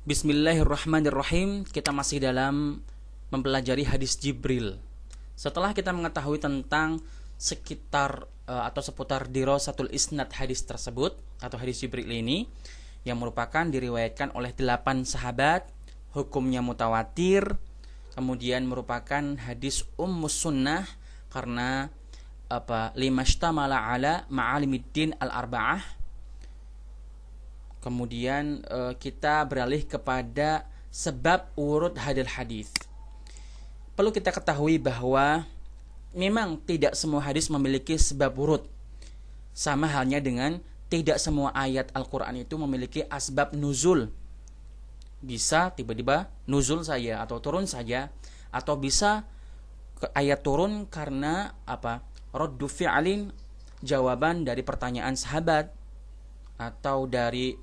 Bismillahirrahmanirrahim. Kita masih dalam mempelajari hadis Jibril. Setelah kita mengetahui tentang atau seputar dirasatul isnad hadis tersebut atau hadis Jibril ini yang merupakan diriwayatkan oleh 8 sahabat, hukumnya mutawatir, kemudian merupakan hadis ummus sunnah karena limashtamala ala ma'alimiddin al-arba'ah. Kemudian kita beralih kepada sebab urut hadis. Perlu kita ketahui bahwa memang tidak semua hadis memiliki sebab urut. Sama halnya dengan tidak semua ayat Al-Quran itu memiliki asbab nuzul. Bisa tiba-tiba nuzul saja atau turun saja, atau bisa ayat turun karena raddu fi'lin, jawaban dari pertanyaan sahabat, atau dari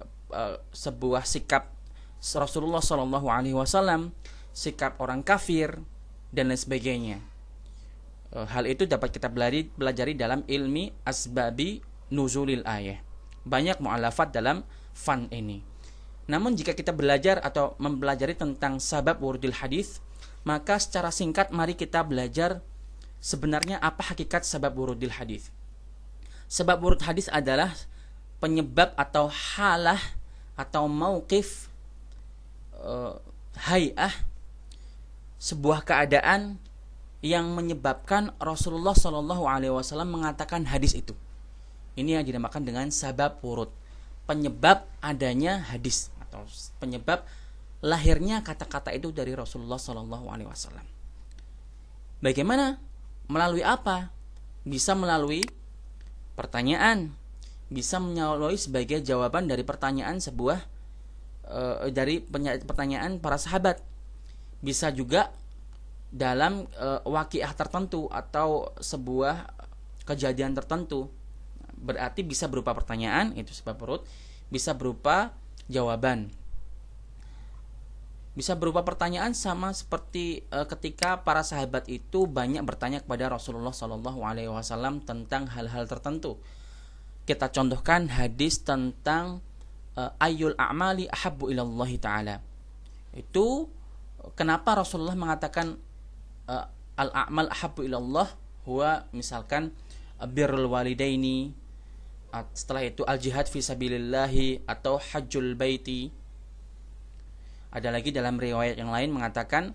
sebuah sikap Rasulullah SAW, sikap orang kafir dan lain sebagainya. Hal itu dapat kita belajari dalam ilmi asbabi nuzulil ayah. Banyak mu'alafat dalam fan ini. Namun jika kita belajar atau mempelajari tentang sabab wurudil hadis, maka secara singkat mari kita belajar sebenarnya apa hakikat sabab wurudil hadis. Sebab wurud hadis adalah penyebab atau halah atau mauqif, hay'ah, sebuah keadaan yang menyebabkan Rasulullah SAW mengatakan hadis itu. Ini yang dinamakan dengan sabab wurud, penyebab adanya hadis atau penyebab lahirnya kata-kata itu dari Rasulullah SAW. Bagaimana? Melalui apa? Bisa melalui pertanyaan, bisa melalui sebagai jawaban dari pertanyaan pertanyaan para sahabat. Bisa juga dalam waqiah tertentu atau sebuah kejadian tertentu. Berarti bisa berupa pertanyaan, itu sebab urut, bisa berupa jawaban. Bisa berupa pertanyaan sama seperti ketika para sahabat itu banyak bertanya kepada Rasulullah SAW tentang hal-hal tertentu. Kita contohkan hadis tentang ayyul a'mali ahabbu ilallahi ta'ala. Itu kenapa Rasulullah mengatakan al-a'mal ahabbu ilallah huwa misalkan birrul walidaini, setelah itu al-jihad fi sabilillahi atau hajjul baiti. Ada lagi dalam riwayat yang lain mengatakan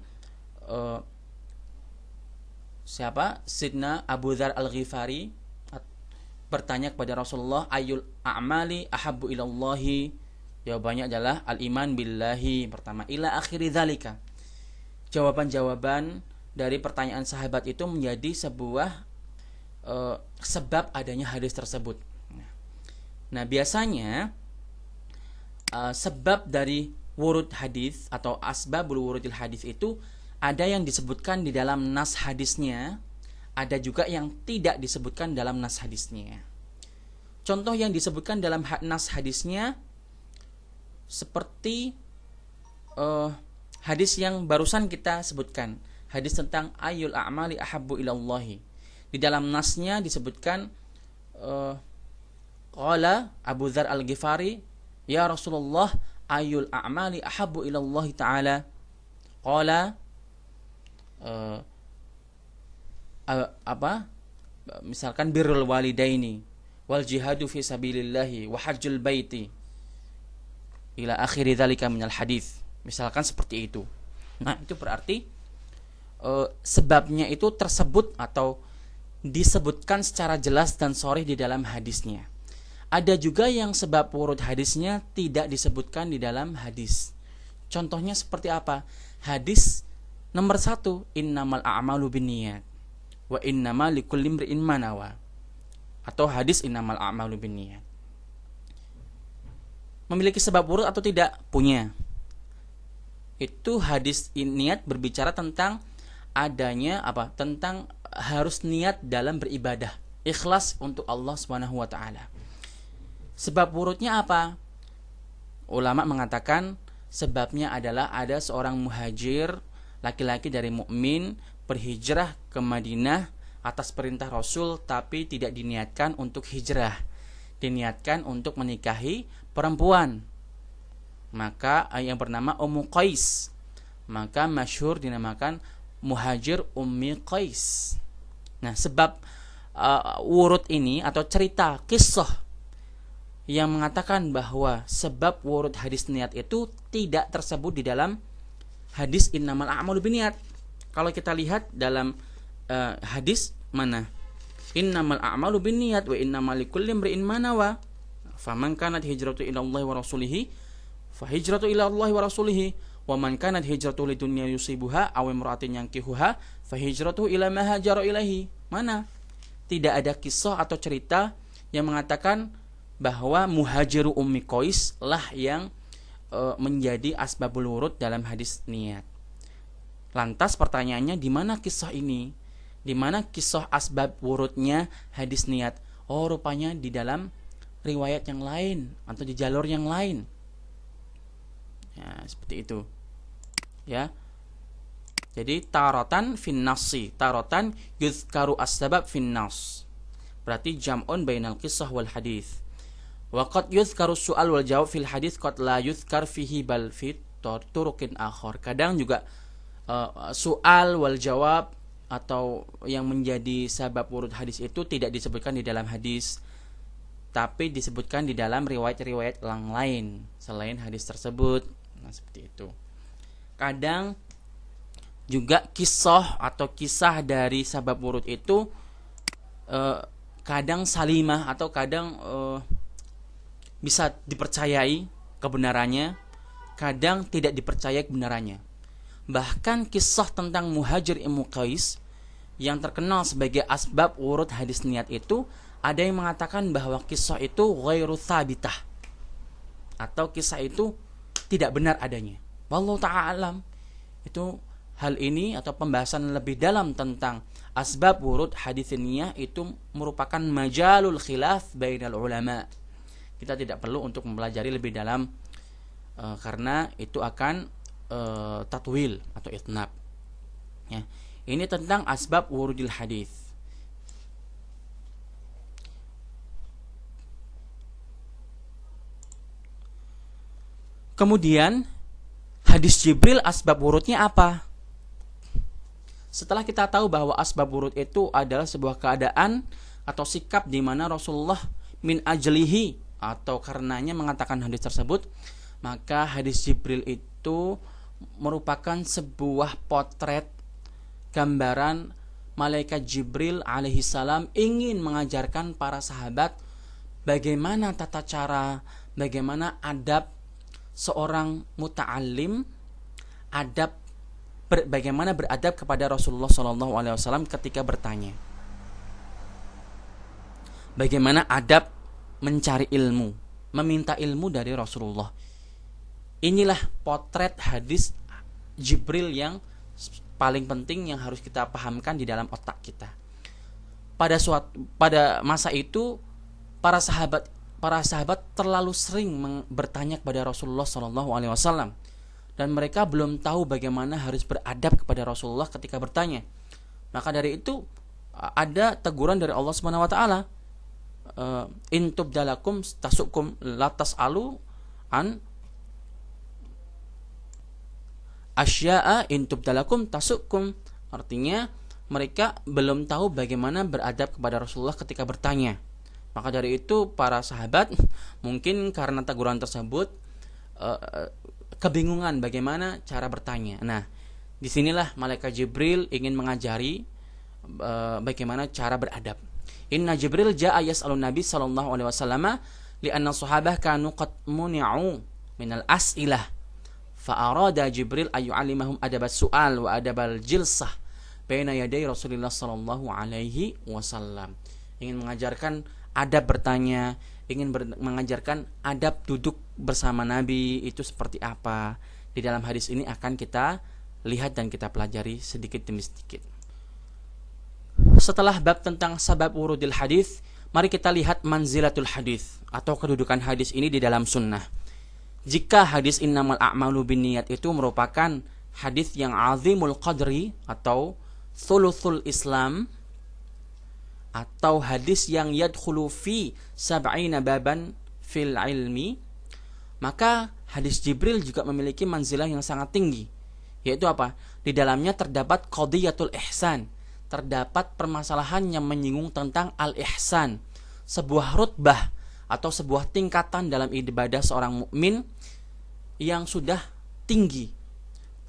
Sidna Abu Dzar al-Ghifari bertanya kepada Rasulullah, ayyul a'mali ahabbu ilallahi. Jawabannya adalah al-iman billahi pertama, ila akhiri dzalika. Jawaban-jawaban dari pertanyaan sahabat itu menjadi sebuah sebab adanya hadis tersebut. Nah, biasanya sebab dari wurud hadis atau asbabul wurudil hadis itu ada yang disebutkan di dalam nas hadisnya, ada juga yang tidak disebutkan dalam nas hadisnya. Contoh yang disebutkan dalam nas hadisnya seperti hadis yang barusan kita sebutkan, hadis tentang ayyul a'mali ahabbu ilallahi. Di dalam nasnya disebutkan qala Abu Dzar al-Ghifari, ya Rasulullah, ayyul a'mali ahabbu ilallahi ta'ala. Qala misalkan birrul walidaini wal jihadu fi sabilillahi wa hajjul baiti ila akhiri dzalika minal hadis. Misalkan seperti itu. Nah, itu berarti sebabnya itu tersebut atau disebutkan secara jelas dan sharih di dalam hadisnya. Ada juga yang sebab wurud hadisnya tidak disebutkan di dalam hadis. Contohnya seperti apa? Hadis nomor 1, innamal a'malu binniyat wa innamal likulli imri'in ma nawa. Atau hadis innamal a'malu binniyat. Memiliki sebab wurud atau tidak? Punya. Itu hadis niat berbicara tentang adanya tentang harus niat dalam beribadah, ikhlas untuk Allah Subhanahu wa taala. Sebab wurudnya apa? Ulama mengatakan sebabnya adalah ada seorang muhajir, laki-laki dari mukmin, berhijrah ke Madinah atas perintah Rasul, tapi tidak diniatkan untuk hijrah, diniatkan untuk menikahi perempuan. maka yang bernama Ummu Qais, maka masyhur dinamakan Muhajir Ummi Qais. Nah, sebab wurud ini atau cerita kisah yang mengatakan bahwa sebab wurud hadis niat itu tidak tersebut di dalam hadis innamal a'malu binniyat. Kalau kita lihat dalam hadis mana? Innamal a'malu binniyat wa innamal likulli imri'in ma nawa. Faman kanat hijratu ila Allah wa rasulihi fa hijratu ila Allah wa rasulihi wa man kanat hijratu lidunya yusibuha aw imra'atin yankihuha fa hijratu ila ma hajara ilaihi. Mana? Tidak ada kisah atau cerita yang mengatakan bahwa Muhajiru Ummi Qais lah yang menjadi asbabul wurud dalam hadis niat. Lantas pertanyaannya, di mana kisah ini? Di mana kisah asbab wurudnya hadis niat? Oh, rupanya di dalam riwayat yang lain atau di jalur yang lain. Ya, seperti itu. Ya. Jadi taratan fin nassi, taratan yuzkaru as-sabab fin nass. Berarti jam'un bainal qissah wal hadis. Wa qad yuzkaru su'al wal jawab fil hadis qad la yuzkar fihi bal fi turuqin akhar. Kadang juga soal wal jawab atau yang menjadi sabab wurud hadis itu tidak disebutkan di dalam hadis, tapi disebutkan di dalam riwayat-riwayat yang lain selain hadis tersebut. Nah, seperti itu. Kadang juga kisah atau kisah dari sabab wurud itu kadang salimah atau kadang bisa dipercayai kebenarannya, kadang tidak dipercayai kebenarannya. Bahkan kisah tentang Muhajir Ummu Qais yang terkenal sebagai asbab wurud hadis niat itu, ada yang mengatakan bahwa kisah itu ghairu thabitah, atau kisah itu tidak benar adanya. Wallahu ta'ala alam. Itu hal ini atau pembahasan lebih dalam tentang asbab wurud hadis niat itu merupakan majalul khilaf bainal ulama. Kita tidak perlu untuk mempelajari lebih dalam karena itu akan tatwil atau itnab. Ya. Ini tentang asbab wurudil hadis. Kemudian hadis Jibril asbab wurudnya apa? Setelah kita tahu bahwa asbab wurud itu adalah sebuah keadaan atau sikap di mana Rasulullah min ajlihi atau karenanya mengatakan hadis tersebut, maka hadis Jibril itu merupakan sebuah potret gambaran malaikat Jibril alaihi salam ingin mengajarkan para sahabat bagaimana tata cara, bagaimana adab seorang muta'allim, bagaimana beradab kepada Rasulullah SAW ketika bertanya. Bagaimana adab mencari ilmu, meminta ilmu dari Rasulullah. Inilah potret hadis Jibril yang paling penting yang harus kita pahamkan di dalam otak kita. Pada masa itu para sahabat terlalu sering bertanya kepada Rasulullah SAW, dan mereka belum tahu bagaimana harus beradab kepada Rasulullah ketika bertanya. Maka dari itu ada teguran dari Allah Subhanahu wa taala, in tubdalakum tasukum la tasalu an asya'a in tubdalakum tasukum. Artinya mereka belum tahu bagaimana beradab kepada Rasulullah ketika bertanya. Maka dari itu para sahabat mungkin karena teguran tersebut kebingungan bagaimana cara bertanya. Nah, disinilah malaikat Jibril ingin mengajari bagaimana cara beradab. Inna Jibril ja'a yas'alun Nabi sallallahu alaihi wasallam li'anna sahabah kanu qad muni'u minal as'ilah fa arada Jibril ayu alimahum adabat su'al wa adabal jilsah baina yaday Rasulullah sallallahu alaihi wasallam. Ingin mengajarkan adab bertanya, ingin mengajarkan adab duduk bersama Nabi itu seperti apa. Di dalam hadis ini akan kita lihat dan kita pelajari sedikit demi sedikit. Setelah bab tentang sabab wurudil hadis, mari kita lihat manzilatul hadis atau kedudukan hadis ini di dalam sunnah. Jika hadis innamal a'malu binniyat itu merupakan hadis yang azimul qadri atau thuluthul Islam, atau hadis yang yadkhulu fi sab'ina baban fil ilmi, maka hadis Jibril juga memiliki manzilah yang sangat tinggi, yaitu apa? Di dalamnya terdapat qadiyatul ihsan, terdapat permasalahan yang menyinggung tentang al-ihsan, sebuah rutbah atau sebuah tingkatan dalam ibadah seorang mukmin yang sudah tinggi,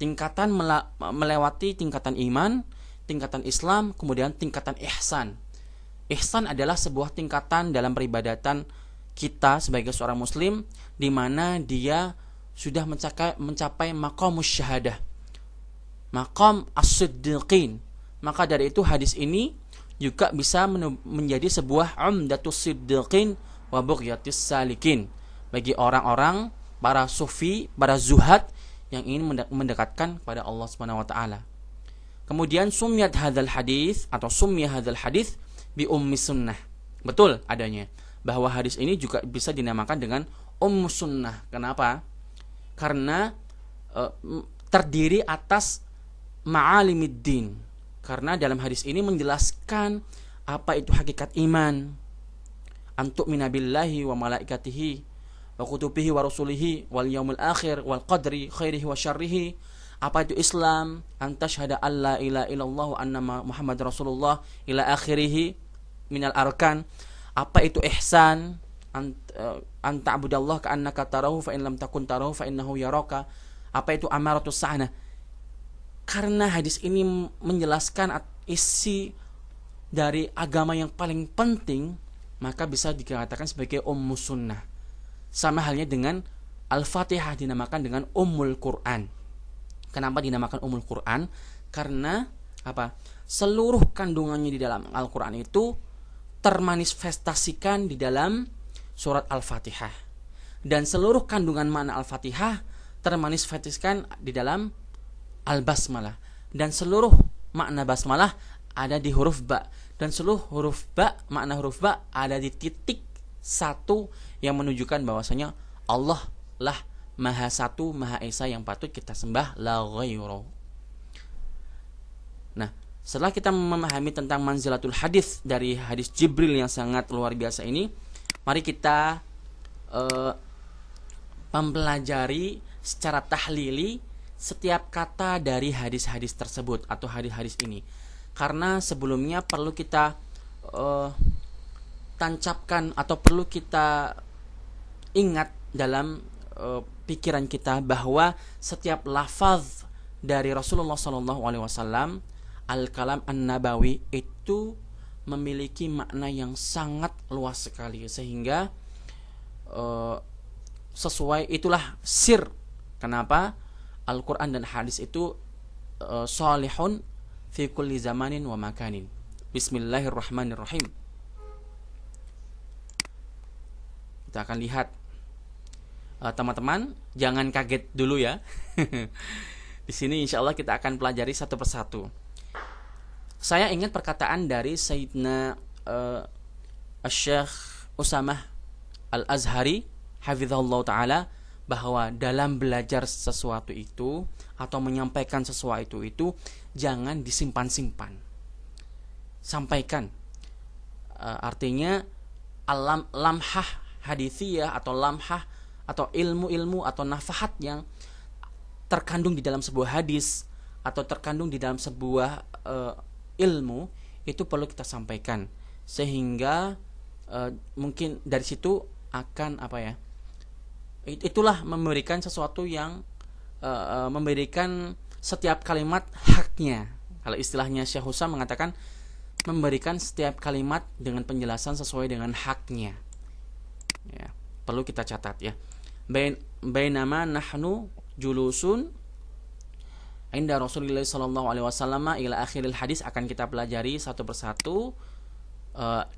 tingkatan melewati tingkatan iman, tingkatan Islam, kemudian tingkatan ihsan. Ihsan adalah sebuah tingkatan dalam peribadatan kita sebagai seorang muslim, di mana dia sudah mencapai maqamus syahadah, maqam as-siddiqin. Maka dari itu hadis ini juga bisa menjadi sebuah umdatus siddiqin wa bughyatis salikin bagi orang-orang, para sufi, para zuhad yang ingin mendekatkan kepada Allah Subhanahu wa taala. Kemudian sumiyat hadzal hadis atau summiya hadzal hadis bi ummi sunnah. Betul adanya bahwa hadis ini juga bisa dinamakan dengan ummus sunnah. Kenapa? Karena terdiri atas ma'alimiddin. Karena dalam hadis ini menjelaskan apa itu hakikat iman. Antu'mina billahi wa malaikatihi wa kutubihi wa rusulihi wal yaumil akhir wal qadri khairihi wa syarrihi. Apa itu Islam? Antashhada alla ilaha illallah wa anna Muhammad Rasulullah ila akhirih minal arkan. Apa itu ihsan? Anta'budallah ka'annaka tarahu fa in lam takun tarahu fa innahu yaraka. Apa itu amaratus sa'nah? Karena hadis ini menjelaskan isi dari agama yang paling penting, maka bisa dikatakan sebagai ummus sunnah. Sama halnya dengan Al-Fatihah dinamakan dengan Ummul Quran. Kenapa dinamakan Ummul Quran? Karena apa? Seluruh kandungannya di dalam Al-Quran itu termanifestasikan di dalam surat Al-Fatihah. Dan seluruh kandungan makna Al-Fatihah termanifestasikan di dalam Al-Basmalah. Dan seluruh makna Basmalah ada di huruf ba. Dan seluruh huruf ba, makna huruf ba ada di titik satu yang menunjukkan bahwasanya Allah lah Maha Satu, Maha Esa yang patut kita sembah, la ghairu. Nah, setelah kita memahami tentang manzilatul hadis dari hadis Jibril yang sangat luar biasa ini, mari kita mempelajari secara tahlili setiap kata dari hadis-hadis tersebut atau hadis-hadis ini. Karena sebelumnya perlu kita tancapkan atau perlu kita ingat dalam pikiran kita bahwa setiap lafaz dari Rasulullah SAW, al-kalam an-nabawi, itu memiliki makna yang sangat luas sekali, sehingga sesuai itulah sir kenapa Al-Quran dan hadis itu salihun fi kulli zamanin wa makanin. Bismillahirrahmanirrahim. Kita akan lihat, teman-teman jangan kaget dulu ya. Di sini insya Allah kita akan pelajari satu persatu. Saya ingat perkataan dari Sayyidina Syekh Usamah Al-Azhari hafizahullah ta'ala, bahwa dalam belajar sesuatu itu atau menyampaikan sesuatu itu jangan disimpan-simpan, sampaikan. Artinya lamhah hadithiyah atau lamhah atau ilmu-ilmu atau nafahat yang terkandung di dalam sebuah hadis atau terkandung di dalam sebuah ilmu itu perlu kita sampaikan, sehingga mungkin dari situ akan itulah memberikan sesuatu yang memberikan setiap kalimat haknya. Kalau istilahnya Syekh Husam mengatakan memberikan setiap kalimat dengan penjelasan sesuai dengan haknya. Ya, perlu kita catat ya. Bainama nahnu julusun inda Rasulullah sallallahu alaihi wasallam ila akhiril hadis, akan kita pelajari satu persatu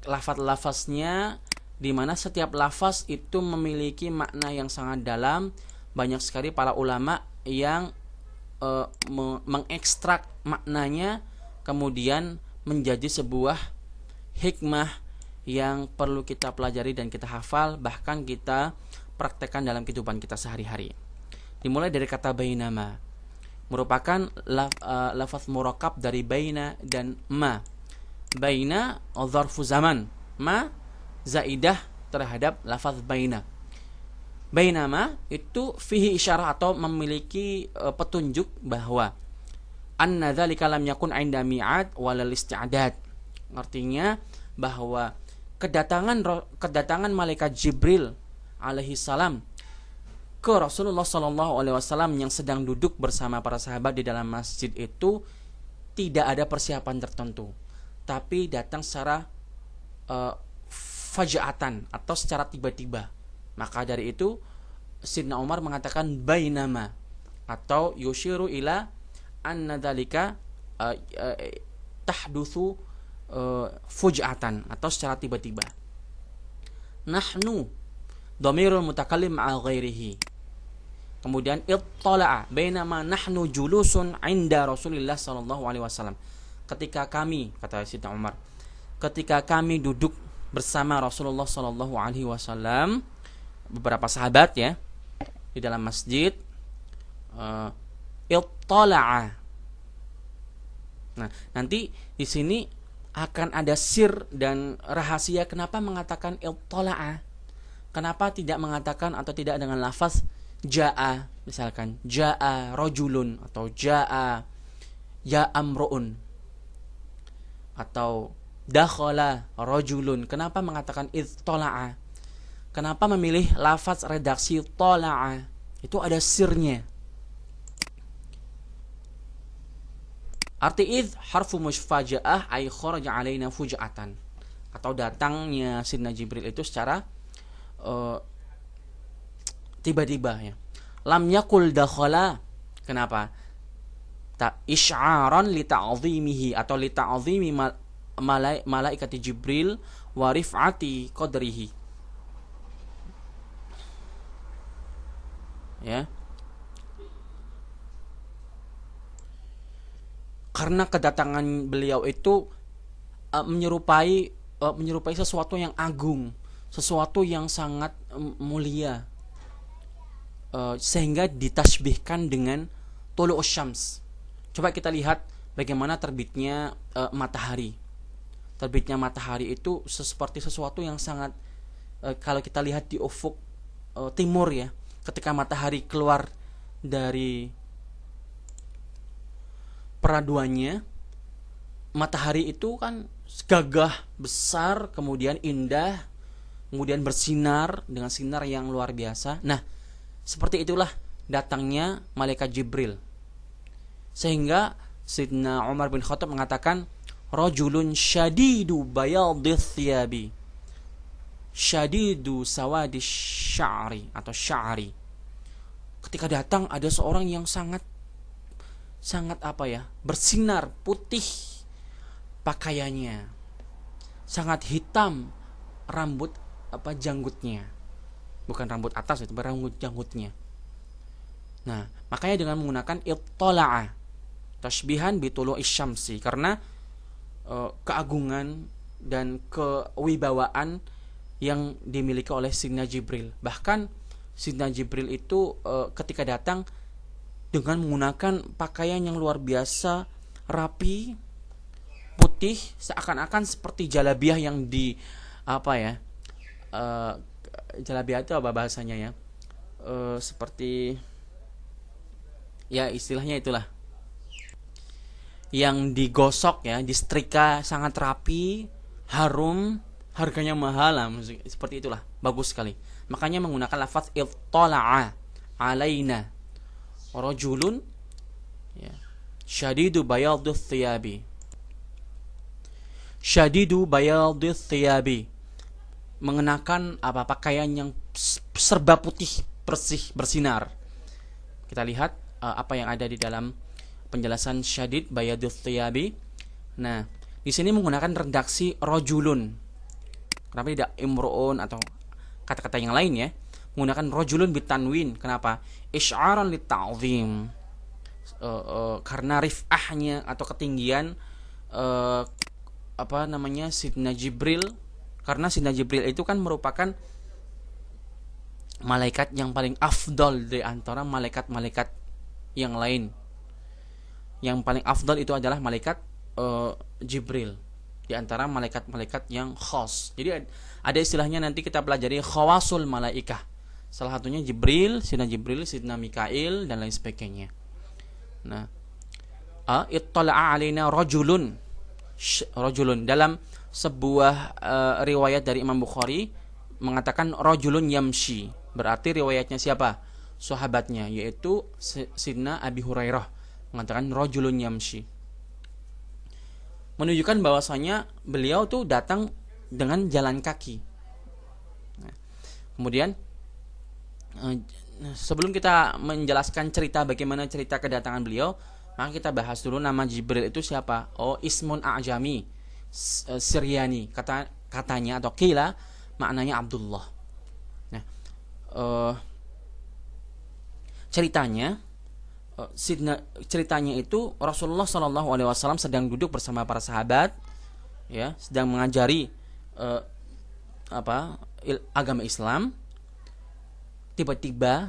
lafaz-lafaznya, di mana setiap lafaz itu memiliki makna yang sangat dalam. Banyak sekali para ulama yang mengekstrak maknanya kemudian menjadi sebuah hikmah yang perlu kita pelajari dan kita hafal, bahkan kita praktekkan dalam kehidupan kita sehari-hari. Dimulai dari kata bainama, merupakan lafaz murakab dari baina dan ma. Baina dzarfu zaman, ma zaidah terhadap lafaz baina. Bainama itu fihi isyarah atau memiliki petunjuk bahwa anna dzalika lam yakun 'inda mi'ad walal isti'dad. Artinya bahwa kedatangan malaikat Jibril alaihi salam ke Rasulullah sallallahu alaihi wasallam yang sedang duduk bersama para sahabat di dalam masjid itu tidak ada persiapan tertentu, tapi datang secara faja'atan atau secara tiba-tiba. Maka dari itu Sidna Umar mengatakan bainama atau yushiru ila anna dzalika tahdutsu fuj'atan atau secara tiba-tiba. Nahnu dhamirul mutakallim ma'a ghairihi. Kemudian ittala'a bainama nahnu julusun 'inda Rasulillah sallallahu alaihi wasallam. Ketika kami, kata Sidna Umar, ketika kami duduk bersama Rasulullah sallallahu alaihi wasallam, beberapa sahabat ya di dalam masjid, ittala'a. Nah, nanti di sini akan ada sir dan rahasia kenapa mengatakan ittala'a. Kenapa tidak mengatakan atau tidak dengan lafaz ja'a, misalkan ja'a rajulun atau ja'a ya amruun atau dakhala rajulun. Kenapa mengatakan ittala'a? Kenapa memilih lafaz redaksi tala'a? Itu ada sirnya. Arti idh harfu musfaja'ah ay kharaja alaina fuja'atan, atau datangnya Sidna Jibril itu secara tiba-tiba ya. Lam yakul dakhala. Kenapa? Isy'aran li ta'zimihi atau li ta'zimi malaikati Jibril wa rif'ati qadrihi. Ya. Karena kedatangan beliau itu menyerupai sesuatu yang agung, sesuatu yang sangat mulia, sehingga ditasbihkan dengan tulu'us syams. Coba kita lihat bagaimana terbitnya matahari. Terbitnya matahari itu seperti sesuatu yang sangat kalau kita lihat di ufuk timur ya, ketika matahari keluar dari peraduannya, matahari itu kan gagah, besar, kemudian indah, kemudian bersinar dengan sinar yang luar biasa. Nah, seperti itulah datangnya malaikat Jibril. Sehingga Sidna Umar bin Khattab mengatakan rajulun syadidu bayadith thiyabi syadidu sawadi sya'ri atau sya'ri. Ketika datang ada seorang yang sangat bersinar putih pakaiannya, sangat hitam rambut janggutnya, bukan rambut atas, itu rambut janggutnya. Nah, makanya dengan menggunakan ittala'a tashbihan bitulu'is syamsi, karena keagungan dan kewibawaan yang dimiliki oleh Sidna Jibril. Bahkan Sidna Jibril itu ketika datang dengan menggunakan pakaian yang luar biasa, rapi, putih, seakan-akan seperti jalabiah yang jalabiah itu apa bahasanya ya? Seperti ya istilahnya itulah, yang digosok ya, disetrika sangat rapi, harum, harganya mahal lah, seperti itulah, bagus sekali. Makanya menggunakan lafaz ittala'a alaina rajulun ya, syadidu bayadith thiyabi. Syadidu bayadith thiyabi, mengenakan pakaian yang serba putih, bersih, bersinar. Kita lihat apa yang ada di dalam penjelasan syadid bayadith thiyabi. Nah, di sini menggunakan redaksi rajulun. Kenapa tidak imru'un atau kata-kata yang lain ya? Menggunakan rajulun bitanwin. Kenapa? Isy'aran litta'zim. Karena rif'ahnya atau ketinggian Sidna Jibril. Karena Sidna Jibril itu kan merupakan malaikat yang paling afdal di antara malaikat-malaikat yang lain. Yang paling afdal itu adalah malaikat Jibril di antara malaikat-malaikat yang khas. Jadi ada istilahnya nanti kita pelajari khawasul malaikah. Salah satunya Jibril, Sidna Mikail dan lain sebagainya. Nah, ittala'a alaina rajulun dalam sebuah riwayat dari Imam Bukhari mengatakan rajulun yamshi. Berarti riwayatnya siapa? Sahabatnya, yaitu Sidna Abi Hurairah mengatakan rajulun yamshi. Menunjukkan bahwasanya beliau tuh datang dengan jalan kaki. Nah, kemudian sebelum kita menjelaskan cerita bagaimana cerita kedatangan beliau, maka kita bahas dulu nama Jibril itu siapa. Ismun a'jami, Syriani, katanya atau qila maknanya Abdullah. Nah, ceritanya itu Rasulullah Shallallahu Alaihi Wasallam sedang duduk bersama para sahabat, ya, sedang mengajari agama Islam.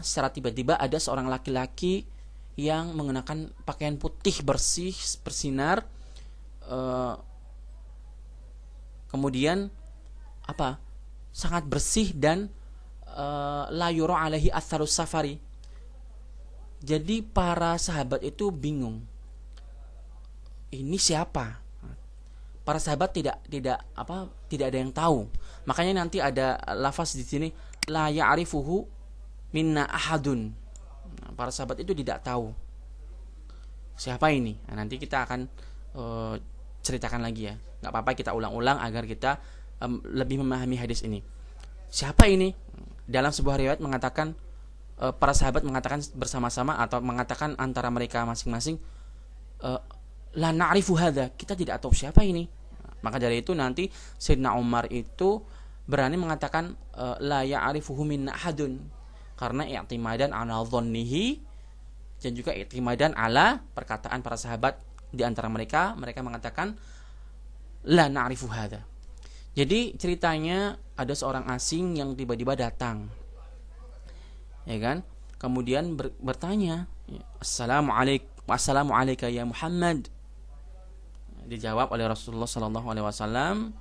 Secara tiba-tiba ada seorang laki-laki yang mengenakan pakaian putih bersih bersinar, kemudian sangat bersih dan la yura alaihi atharus safari. Jadi para sahabat itu bingung, ini siapa? Para sahabat tidak ada yang tahu. Makanya nanti ada lafaz di sini la ya'rifuhu minna ahadun. Para sahabat itu tidak tahu siapa ini. Nanti kita akan ceritakan lagi ya. Nggak apa-apa kita ulang-ulang agar kita lebih memahami hadis ini. Siapa ini? Dalam sebuah riwayat mengatakan para sahabat mengatakan bersama-sama atau mengatakan antara mereka masing-masing, la na'rifu hadza, kita tidak tahu siapa ini. Maka dari itu nanti Sayyidina Umar itu berani mengatakan la ya'rifuhu minna ahadun, karena i'timadan ala dhannihi dan juga i'timadan ala perkataan para sahabat. Di antara mereka mengatakan la na'rifu hadza. Jadi ceritanya ada seorang asing yang tiba-tiba datang, ya kan? Kemudian bertanya, Assalamu alayka ya Muhammad. Dijawab oleh Rasulullah Sallallahu Alaihi Wasallam.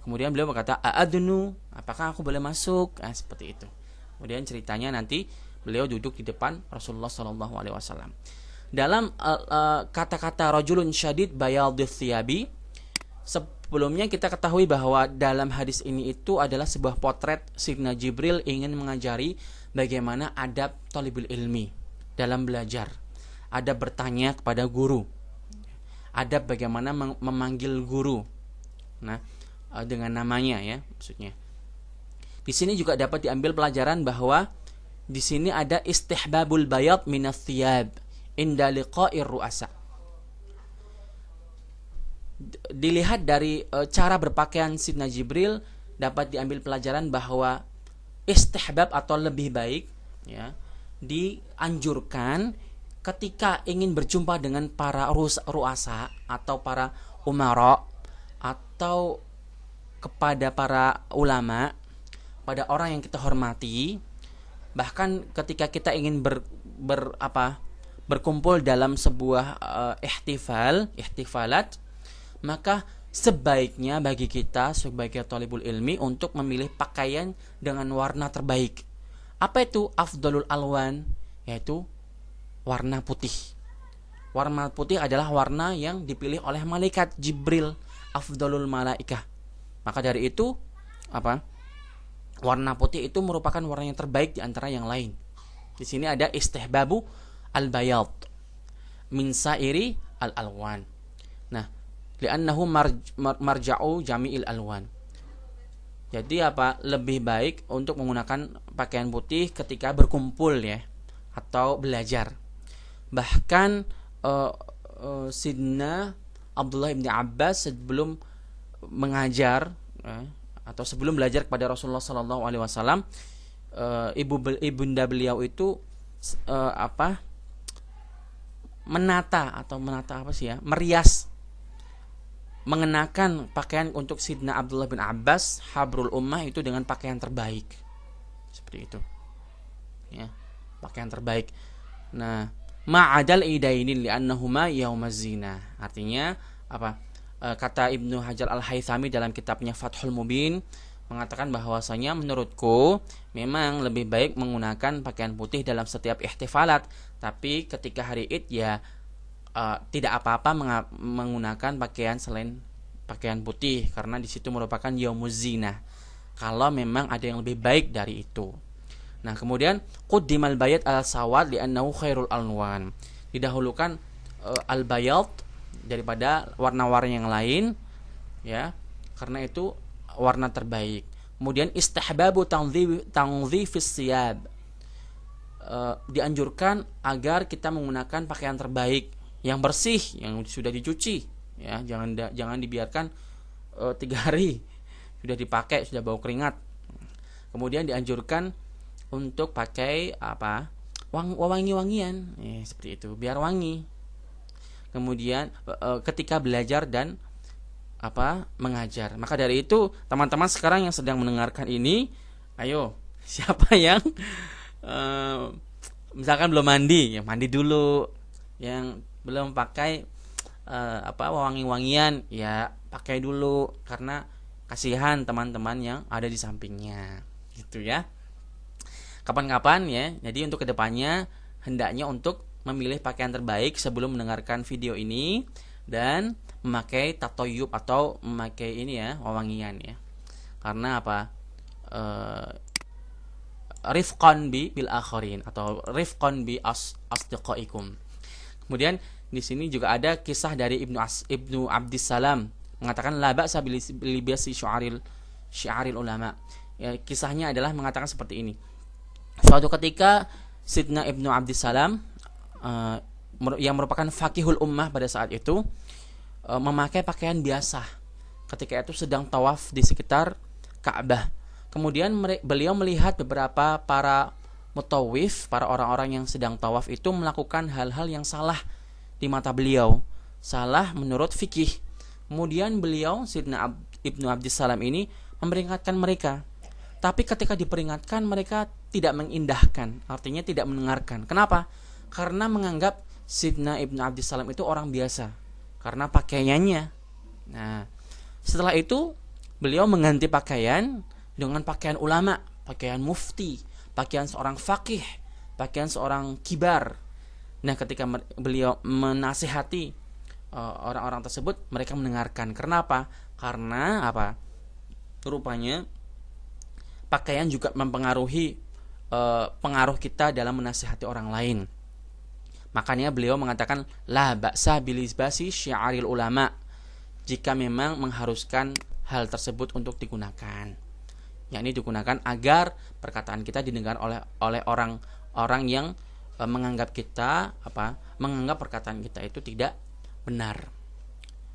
Kemudian beliau berkata, A'adnu, apakah aku boleh masuk? Seperti itu. Kemudian ceritanya nanti beliau duduk di depan Rasulullah Sallallahu Alaihi Wasallam. Dalam kata-kata rajulun syadid bayadhis thiyabi, sebelumnya kita ketahui bahwa dalam hadis ini itu adalah sebuah potret Sayyidina Jibril ingin mengajari bagaimana adab thalibul ilmi dalam belajar, adab bertanya kepada guru, adab bagaimana memanggil guru, dengan namanya ya, maksudnya. Di sini juga dapat diambil pelajaran bahwa di sini ada istihbabul bayad minas thiyab inda liqa'ir ru'asa. Dilihat dari cara berpakaian Sayyidina Jibril, dapat diambil pelajaran bahwa istihbab atau lebih baik ya dianjurkan ketika ingin berjumpa dengan para ru'asa atau para umara atau kepada para ulama, pada orang yang kita hormati, bahkan ketika kita ingin berkumpul dalam sebuah ihtifalat, maka sebaiknya bagi kita sebagai thalibul ilmi untuk memilih pakaian dengan warna terbaik. Apa itu afdalul alwan? Yaitu warna putih. Warna putih adalah warna yang dipilih oleh malaikat Jibril, afdalul malaikah. Maka dari itu warna putih itu merupakan warna yang terbaik di antara yang lain. Di sini ada istihbabu al-bayad min sairi al-alwan. Nah, li'annahu marja'u jami'il alwan. Jadi lebih baik untuk menggunakan pakaian putih ketika berkumpul ya atau belajar. Bahkan Sidna Abdullah bin Abbas sebelum mengajar atau sebelum belajar kepada Rasulullah Sallallahu Alaihi Wasallam, ibunda beliau itu merias, mengenakan pakaian untuk Sidna Abdullah bin Abbas habrul ummah itu dengan pakaian terbaik, seperti itu ya, pakaian terbaik. Nah, ma'adal idaini li'annahuma yaumaz zina, artinya kata Ibnu Hajar Al-Haythami dalam kitabnya Fathul Mubin mengatakan bahwasanya menurutku memang lebih baik menggunakan pakaian putih dalam setiap ihtifalat, tapi ketika hari Id ya tidak apa-apa menggunakan pakaian selain pakaian putih karena di situ merupakan yaumuz zinah. Kalau memang ada yang lebih baik dari itu. Nah, kemudian quddimal bayad al-sawad li'annahu khairul alwan. Didahulukan al-bayad daripada warna-warna yang lain ya, karena itu warna terbaik. Kemudian istihbabu tanzifis siyab. Dianjurkan agar kita menggunakan pakaian terbaik yang bersih, yang sudah dicuci ya, jangan dibiarkan 3 hari sudah dipakai, sudah bau keringat. Kemudian dianjurkan untuk pakai wangi-wangian seperti itu biar wangi. Kemudian ketika belajar dan mengajar. Maka dari itu teman-teman sekarang yang sedang mendengarkan ini, ayo siapa yang misalkan belum mandi, ya mandi dulu. Yang belum pakai wangi-wangian, ya pakai dulu karena kasihan teman-teman yang ada di sampingnya, gitu ya. Kapan-kapan ya. Jadi untuk kedepannya hendaknya untuk memilih pakaian terbaik sebelum mendengarkan video ini dan memakai tatoyub atau memakai ini ya, wewangian ya. Karena rifqan bil akharin atau rifqan bi asdiqaikum. Kemudian di sini juga ada kisah dari Ibnu Abdissalam mengatakan la ba'sa bil libasi syiaril ulama. Ya, kisahnya adalah mengatakan seperti ini. Suatu ketika Sidna Ibnu Abdissalam yang merupakan faqihul ummah pada saat itu memakai pakaian biasa. Ketika itu sedang tawaf di sekitar Ka'bah. Kemudian beliau melihat beberapa para mutawif, para orang-orang yang sedang tawaf itu melakukan hal-hal yang salah di mata beliau, salah menurut fikih. Kemudian beliau Sidna Ibnu Abdissalam ini memperingatkan mereka. Tapi ketika diperingatkan mereka tidak mengindahkan, artinya tidak mendengarkan. Kenapa? Karena menganggap Sidna Ibnu Abdissalam itu orang biasa karena pakaiannya. Nah, setelah itu beliau mengganti pakaian dengan pakaian ulama, pakaian mufti, pakaian seorang faqih, pakaian seorang kibar. Nah, ketika beliau menasihati orang-orang tersebut, mereka mendengarkan. Kenapa? Karena rupanya pakaian juga mempengaruhi pengaruh kita dalam menasihati orang lain. Makanya beliau mengatakan la ba'sa bilisbasi syiaril ulama, jika memang mengharuskan hal tersebut untuk digunakan. Yakni digunakan agar perkataan kita didengar oleh orang-orang yang menganggap perkataan kita itu tidak benar.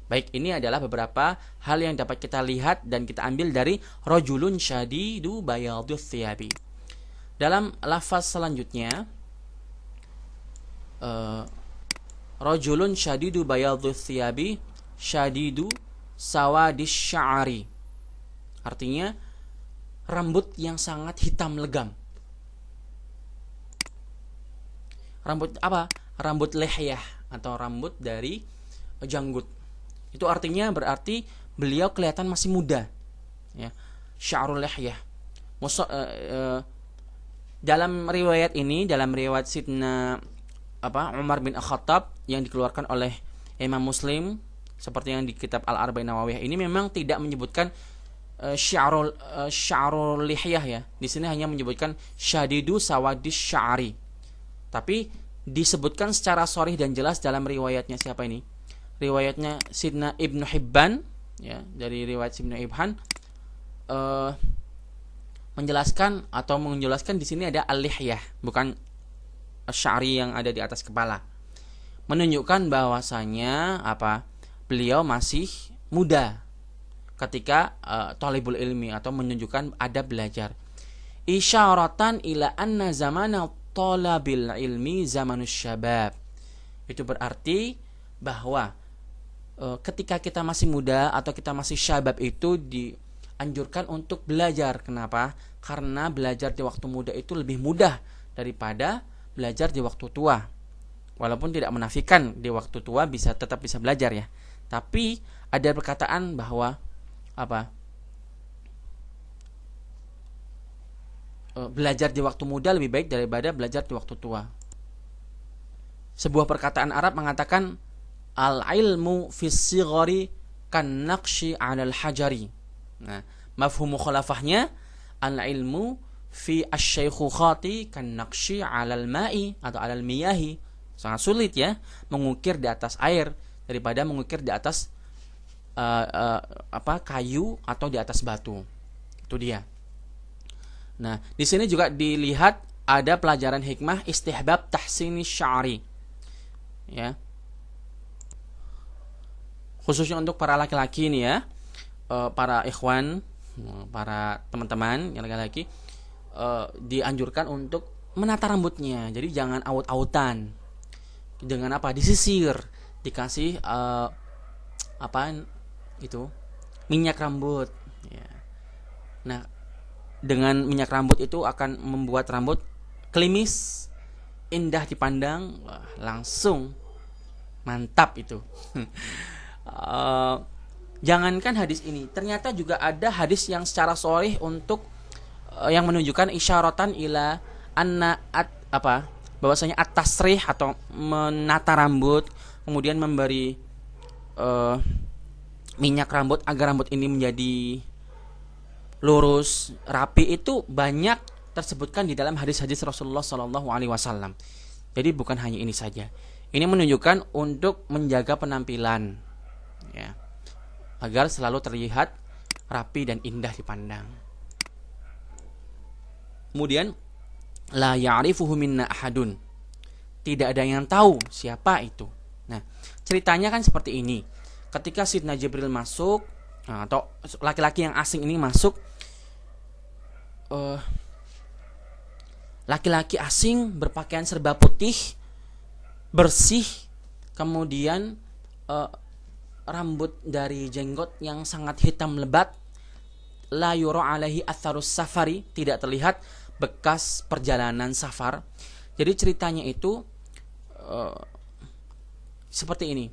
Baik, ini adalah beberapa hal yang dapat kita lihat dan kita ambil dari rajulun syadidu bayadus thiyabi. Dalam lafaz selanjutnya rajulun syadidu bayadus thiyabi syadidu sawadis sya'ari. Artinya rambut yang sangat hitam legam. Rambut Rambut lehyah atau rambut dari janggut. Itu berarti beliau kelihatan masih muda. Ya. Sya'rul lehyah. Dalam riwayat ini, dalam riwayat Sidna Umar bin Khattab yang dikeluarkan oleh Imam Muslim seperti yang di kitab Al-Arba'in Nawawiyah ini memang tidak menyebutkan sya'rul lihyah ya. Di sini hanya menyebutkan syadidu sawadis sya'ri. Tapi disebutkan secara sharih dan jelas dalam riwayatnya siapa ini? Riwayatnya Sidna Ibnu Hibban ya, dari riwayat Ibnu Hibban menjelaskan di sini ada al-lihyah, bukan sya'ri yang ada di atas kepala. Menunjukkan bahwasanya beliau masih muda ketika thalibul ilmi atau menunjukkan adab belajar. Isyaratan ila anna zamana talabil ilmi zamanus syabab. Itu berarti bahwa ketika kita masih muda atau kita masih syabab itu dianjurkan untuk belajar. Kenapa? Karena belajar di waktu muda itu lebih mudah daripada belajar di waktu tua. Walaupun tidak menafikan di waktu tua tetap bisa belajar ya. Tapi ada perkataan bahwa belajar di waktu muda lebih baik daripada belajar di waktu tua. Sebuah perkataan Arab mengatakan al-ilmu fis sighari kan naqshi 'alal hajari. Nah, mafhum mukhalafahnya al-ilmu fi asy-syaikhukhati kan naqshi 'alal ma'i atau 'alal miyahi. Sangat sulit ya mengukir di atas air daripada mengukir di atas kayu atau di atas batu. Itu dia. Nah, di sini juga dilihat ada pelajaran hikmah istihbab tahsini sya'ri. Ya. Khususnya untuk para laki-laki nih ya. Para ikhwan, para teman-teman yang laki-laki dianjurkan untuk menata rambutnya. Jadi jangan aut-autan. Dengan apa? Disisir, dikasih minyak rambut ya. Nah, dengan minyak rambut itu akan membuat rambut klimis, indah dipandang. Wah, langsung mantap itu. Jangankan hadis ini, ternyata juga ada hadis yang secara sharih untuk yang menunjukkan isyaratan ila anna bahwasanya at-tasrih atau menata rambut, kemudian memberi minyak rambut agar rambut ini menjadi lurus, rapi, itu banyak tersebutkan di dalam hadis-hadis Rasulullah SAW. Jadi bukan hanya ini saja. Ini menunjukkan untuk menjaga penampilan, ya, agar selalu terlihat rapi dan indah dipandang. Kemudian la ya'rifuhu minna ahadun. Tidak ada yang tahu siapa itu. Nah, ceritanya kan seperti ini. Ketika Sayyidina Jibril masuk, atau laki-laki yang asing ini masuk, laki-laki asing berpakaian serba putih, bersih, kemudian rambut dari jenggot yang sangat hitam lebat, la yura alaihi atharus safari, tidak terlihat bekas perjalanan safar. Jadi ceritanya itu seperti ini.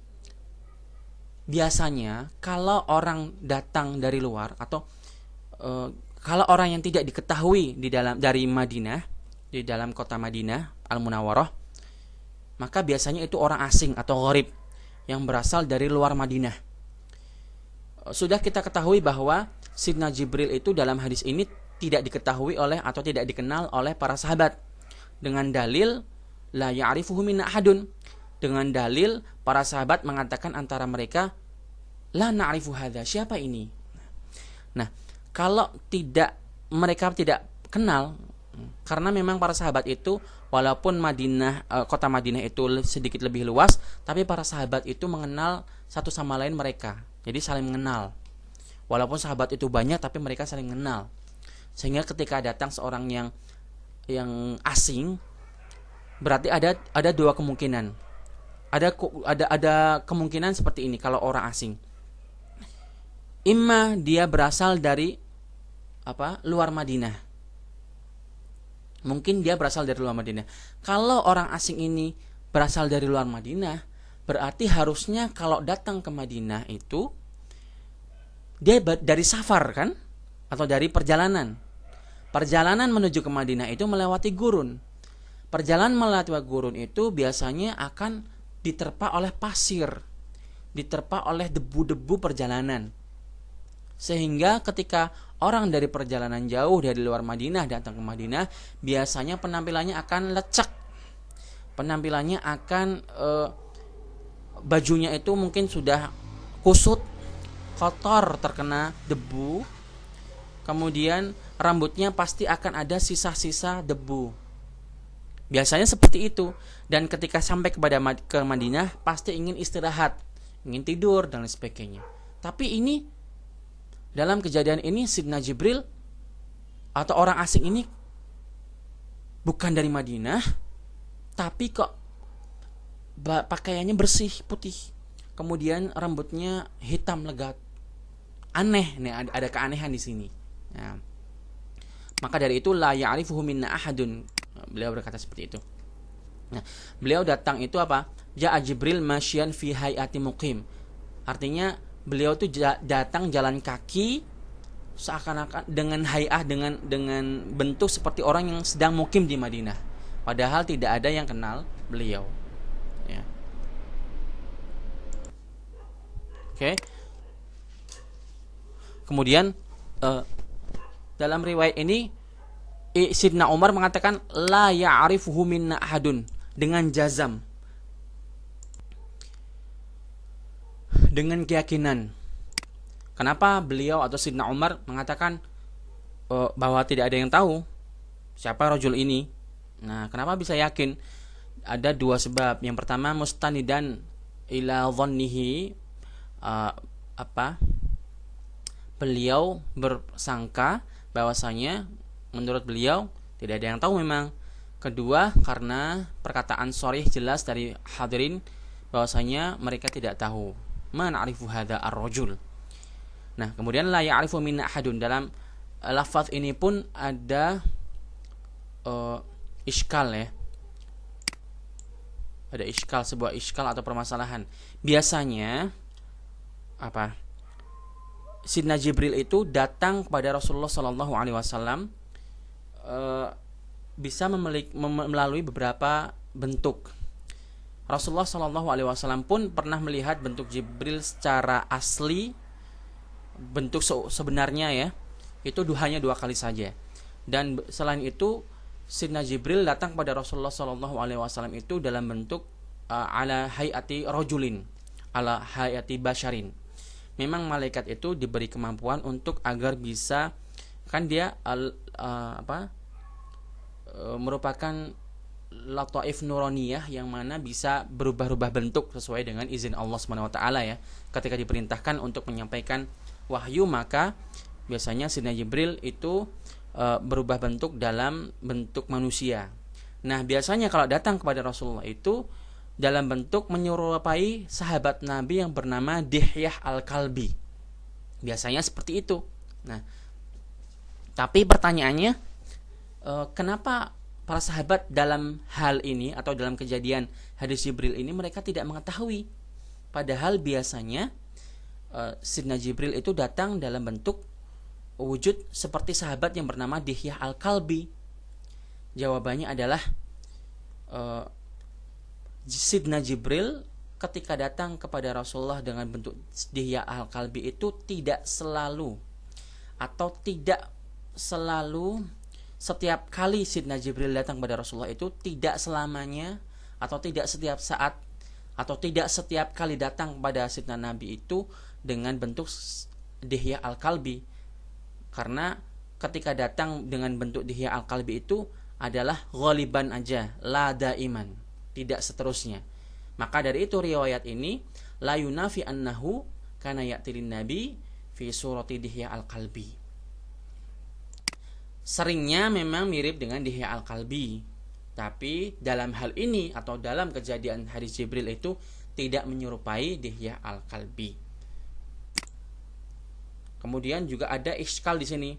Biasanya kalau orang datang dari luar atau kalau orang yang tidak diketahui dari Madinah, di dalam kota Madinah Al-Munawwarah, maka biasanya itu orang asing atau gharib yang berasal dari luar Madinah. Sudah kita ketahui bahwa Sayyidina Jibril itu dalam hadis ini tidak diketahui oleh atau tidak dikenal oleh para sahabat, dengan dalil la ya'rifuhu minna ahadun, dengan dalil para sahabat mengatakan antara mereka la na'rifu hadza, siapa ini. Nah, kalau mereka tidak kenal, karena memang para sahabat itu walaupun kota Madinah itu sedikit lebih luas, tapi para sahabat itu mengenal satu sama lain mereka. Jadi saling mengenal. Walaupun sahabat itu banyak, tapi mereka saling mengenal. Sehingga ketika datang seorang yang asing, berarti ada dua kemungkinan. Ada kemungkinan seperti ini kalau orang asing. Imma dia berasal dari luar Madinah. Mungkin dia berasal dari luar Madinah. Kalau orang asing ini berasal dari luar Madinah, berarti harusnya kalau datang ke Madinah itu dia dari safar kan? Atau dari perjalanan. Perjalanan menuju ke Madinah itu melewati gurun. Perjalanan melewati gurun itu biasanya akan diterpa oleh pasir, diterpa oleh debu-debu perjalanan. Sehingga ketika orang dari perjalanan jauh dari luar Madinah datang ke Madinah, biasanya penampilannya akan lecek. Penampilannya akan bajunya itu mungkin sudah kusut, kotor, terkena debu. Kemudian rambutnya pasti akan ada sisa-sisa debu. Biasanya seperti itu. Dan ketika sampai ke Madinah pasti ingin istirahat, ingin tidur dan lain sebagainya. Tapi ini, dalam kejadian ini Sayyidina Jibril atau orang asing ini bukan dari Madinah, tapi kok pakaiannya bersih, putih. Kemudian rambutnya hitam legat. Aneh nih, ada keanehan di sini. Nah, maka dari itu la ya'rifuhu minna ahadun. Beliau berkata seperti itu. Nah, beliau datang itu apa? Ja'a Jibril masyian fi hayati muqim. Artinya beliau itu datang jalan kaki seakan-akan dengan hayah, dengan bentuk seperti orang yang sedang mukim di Madinah, padahal tidak ada yang kenal beliau, ya. Oke. Kemudian dalam riwayat ini Sidna Umar mengatakan la ya'rifuhu minna ahadun, dengan jazam, dengan keyakinan. Kenapa beliau atau Sidna Umar mengatakan bahwa tidak ada yang tahu siapa rajul ini? Nah, kenapa bisa yakin? Ada dua sebab. Yang pertama, mustanidan ila dhannihi, beliau bersangka bahwasanya menurut beliau tidak ada yang tahu memang. Kedua, karena perkataan sharih jelas dari hadirin bahwasanya mereka tidak tahu. Man arifu hadza ar-rajul. Nah, kemudian la ya'rifu minna ahadun, dalam lafaz ini pun ada iskal, ya. Ada iskal, sebuah iskal atau permasalahan. Biasanya Sidna Jibril itu datang kepada Rasulullah Shallallahu Alaihi Wasallam bisa melalui beberapa bentuk. Rasulullah Shallallahu Alaihi Wasallam pun pernah melihat bentuk Jibril secara asli, bentuk sebenarnya, ya, itu hanya 2 kali saja. Dan selain itu Sidna Jibril datang kepada Rasulullah Shallallahu Alaihi Wasallam itu dalam bentuk ala hayati rajulin, ala hayati basharin. Memang malaikat itu diberi kemampuan untuk agar bisa, kan dia merupakan lataif nuraniyah yang mana bisa berubah-ubah bentuk sesuai dengan izin Allah Subhanahu wa taala, ya. Ketika diperintahkan untuk menyampaikan wahyu, maka biasanya Sidna Jibril itu berubah bentuk dalam bentuk manusia. Nah, biasanya kalau datang kepada Rasulullah itu dalam bentuk menyerupai sahabat Nabi yang bernama Dihyah Al-Kalbi. Biasanya seperti itu. Nah, tapi pertanyaannya, kenapa para sahabat dalam hal ini atau dalam kejadian hadis Jibril ini mereka tidak mengetahui? Padahal biasanya Sidna Jibril itu datang dalam bentuk wujud seperti sahabat yang bernama Dihyah Al-Kalbi. Jawabannya adalah Sidna Jibril ketika datang kepada Rasulullah dengan bentuk Dihyah Al-Kalbi itu tidak selalu atau tidak selalu setiap kali Sidna Jibril datang kepada Rasulullah itu tidak selamanya atau tidak setiap saat atau tidak setiap kali datang kepada Sidna Nabi itu dengan bentuk Dihyah Al-Kalbi. Karena ketika datang dengan bentuk Dihyah Al-Kalbi itu adalah ghaliban aja, la daiman, tidak seterusnya. Maka dari itu riwayat ini la yunafi annahu kana ya'tilin nabi fi surati Dihyah Al-Kalbi. Seringnya memang mirip dengan Dihyah Al-Kalbi, tapi dalam hal ini atau dalam kejadian hadis Jibril itu tidak menyerupai Dihyah Al-Kalbi. Kemudian juga ada iskal di sini.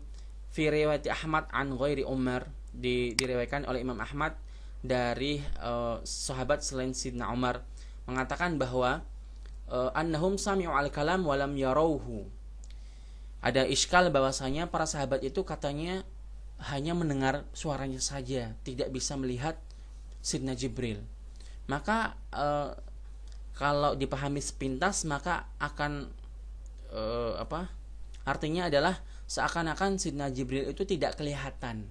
Fi riwayat Ahmad an ghairi Umar, diriwayatkan oleh Imam Ahmad dari sahabat selain Sidna Umar, mengatakan bahwa annahum sami'u al-kalam wa lam yarawhu. Ada iskal bahwasanya para sahabat itu katanya hanya mendengar suaranya saja, tidak bisa melihat Sidna Jibril. Maka kalau dipahami sepintas maka akan artinya adalah seakan-akan Sidna Jibril itu tidak kelihatan.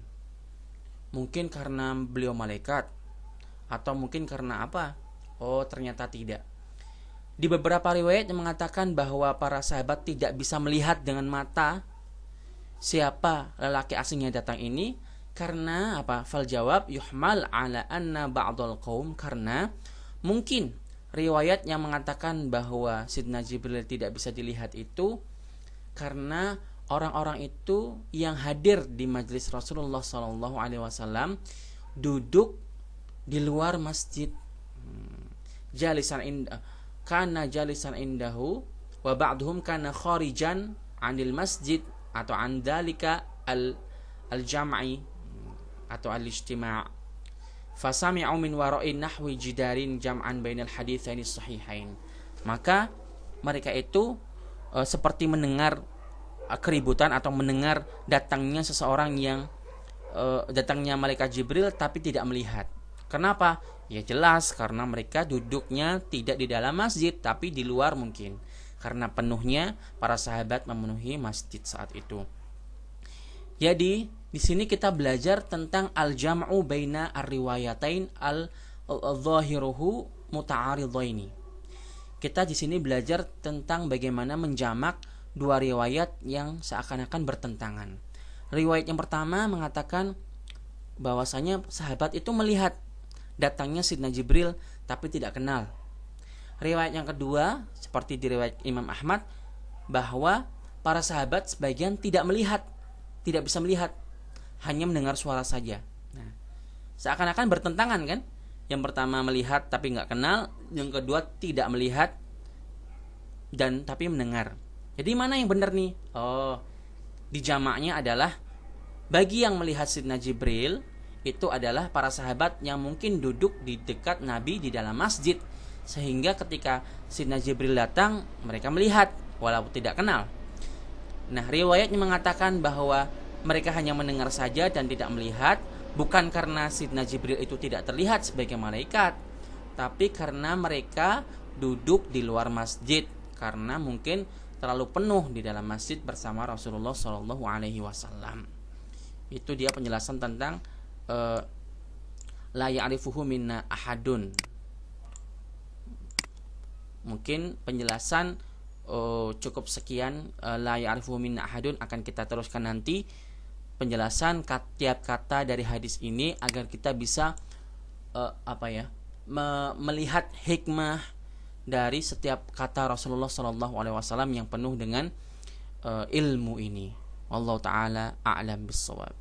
Mungkin karena beliau malaikat, atau mungkin karena apa? Oh, ternyata tidak. Di beberapa riwayat yang mengatakan bahwa para sahabat tidak bisa melihat dengan mata siapa lelaki asing yang datang ini, karena apa? Fal jawab yuhmal ala anna ba'dal qaum, karena mungkin riwayat yang mengatakan bahwa Sidna Jibril tidak bisa dilihat itu karena orang-orang itu yang hadir di majelis Rasulullah SAW duduk di luar masjid, kana jalisan indahu wa ba'duhum kana kharijan anil masjid atau andalika al-jam'i atau al-ijtima', fasami'u min wara'i nahwi jidarin jam'an bainal haditsaini sahihain. Maka mereka itu seperti mendengar keributan atau mendengar datangnya seseorang yang datangnya malaikat Jibril tapi tidak melihat. Kenapa? Ya jelas karena mereka duduknya tidak di dalam masjid tapi di luar mungkin. Karena penuhnya para sahabat memenuhi masjid saat itu. Jadi di sini kita belajar tentang al-jam'u baina ar-riwayatain al-zahiruhu muta'aridhaini. Kita di sini belajar tentang bagaimana menjamak dua riwayat yang seakan-akan bertentangan. Riwayat yang pertama mengatakan bahwasanya sahabat itu melihat datangnya Sayyidina Jibril tapi tidak kenal. Riwayat yang kedua seperti di riwayat Imam Ahmad bahwa para sahabat sebagian tidak melihat, tidak bisa melihat, hanya mendengar suara saja. Nah, seakan-akan bertentangan kan? Yang pertama melihat tapi nggak kenal, yang kedua tidak melihat dan tapi mendengar. Jadi mana yang benar nih? Di jamaknya adalah bagi yang melihat Sayyidina Jibril itu adalah para sahabat yang mungkin duduk di dekat Nabi di dalam masjid, sehingga ketika Sayyidina Jibril datang mereka melihat walaupun tidak kenal. Nah, riwayatnya mengatakan bahwa mereka hanya mendengar saja dan tidak melihat, bukan karena Sayyidina Jibril itu tidak terlihat sebagai malaikat, tapi karena mereka duduk di luar masjid karena mungkin terlalu penuh di dalam masjid bersama Rasulullah Shallallahu Alaihi Wasallam. Itu dia penjelasan tentang la ya'rifuhu minna ahadun. Mungkin penjelasan cukup sekian. La ya'rifuhu minna ahadun akan kita teruskan nanti penjelasan tiap kata dari hadis ini agar kita bisa melihat hikmah dari setiap kata Rasulullah Shallallahu Alaihi Wasallam yang penuh dengan ilmu ini. Wallahu taala a'lam bissawab.